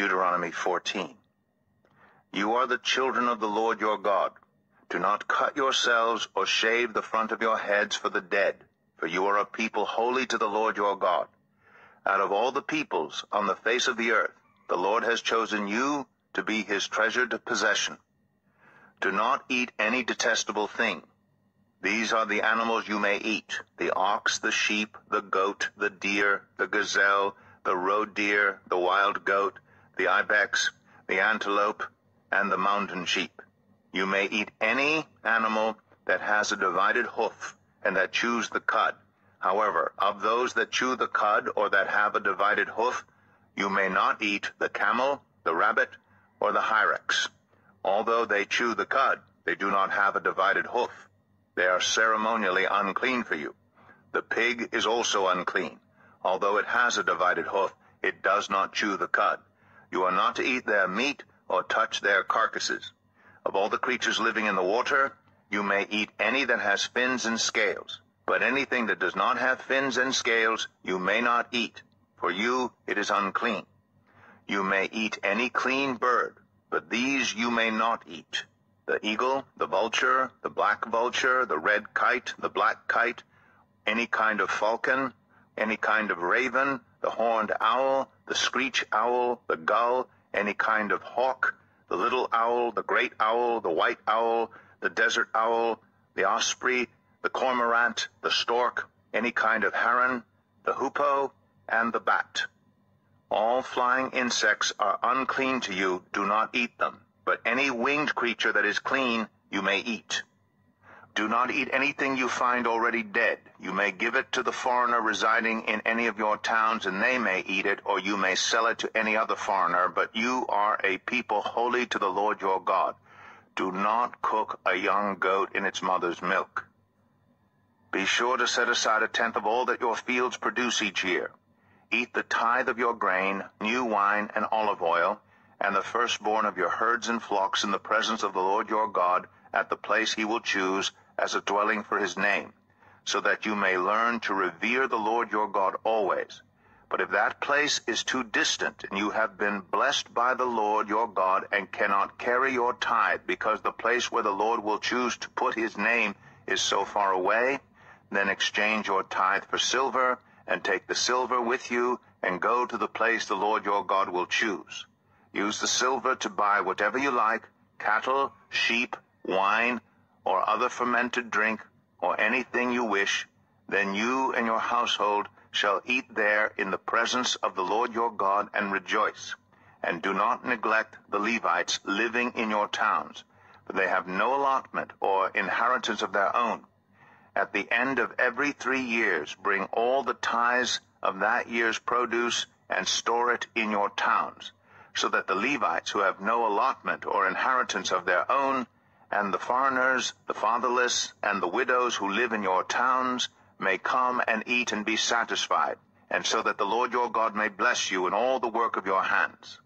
Deuteronomy 14. You are the children of the Lord your God. Do not cut yourselves or shave the front of your heads for the dead, for you are a people holy to the Lord your God. Out of all the peoples on the face of the earth, the Lord has chosen you to be his treasured possession. Do not eat any detestable thing. These are the animals you may eat: the ox, the sheep, the goat, the deer, the gazelle, the roe deer, the wild goat, the ibex, the antelope, and the mountain sheep. You may eat any animal that has a divided hoof and that chews the cud. However, of those that chew the cud or that have a divided hoof, you may not eat the camel, the rabbit, or the hyrax. Although they chew the cud, they do not have a divided hoof. They are ceremonially unclean for you. The pig is also unclean. Although it has a divided hoof, it does not chew the cud. You are not to eat their meat or touch their carcasses. Of all the creatures living in the water, you may eat any that has fins and scales. But anything that does not have fins and scales you may not eat. For you it is unclean. You may eat any clean bird, but these you may not eat: the eagle, the vulture, the black vulture, the red kite, the black kite, any kind of falcon, any kind of raven, the horned owl, the screech owl, the gull, any kind of hawk, the little owl, the great owl, the white owl, the desert owl, the osprey, the cormorant, the stork, any kind of heron, the hoopoe, and the bat. All flying insects are unclean to you. Do not eat them. But any winged creature that is clean you may eat. Do not eat anything you find already dead. You may give it to the foreigner residing in any of your towns, and they may eat it, or you may sell it to any other foreigner. But you are a people holy to the Lord your God. Do not cook a young goat in its mother's milk. Be sure to set aside a tenth of all that your fields produce each year. Eat the tithe of your grain, new wine, and olive oil, and the firstborn of your herds and flocks in the presence of the Lord your God, at the place he will choose as a dwelling for his name, so that you may learn to revere the Lord your God always. But if that place is too distant, and you have been blessed by the Lord your God, and cannot carry your tithe, because the place where the Lord will choose to put his name is so far away, then exchange your tithe for silver, and take the silver with you, and go to the place the Lord your God will choose. Use the silver to buy whatever you like: cattle, sheep, wine, or other fermented drink, or anything you wish. Then you and your household shall eat there in the presence of the Lord your God and rejoice. And do not neglect the Levites living in your towns, for they have no allotment or inheritance of their own. At the end of every 3 years, bring all the tithes of that year's produce and store it in your towns, so that the Levites who have no allotment or inheritance of their own, and the foreigners, the fatherless, and the widows who live in your towns may come and eat and be satisfied, and so that the Lord your God may bless you in all the work of your hands.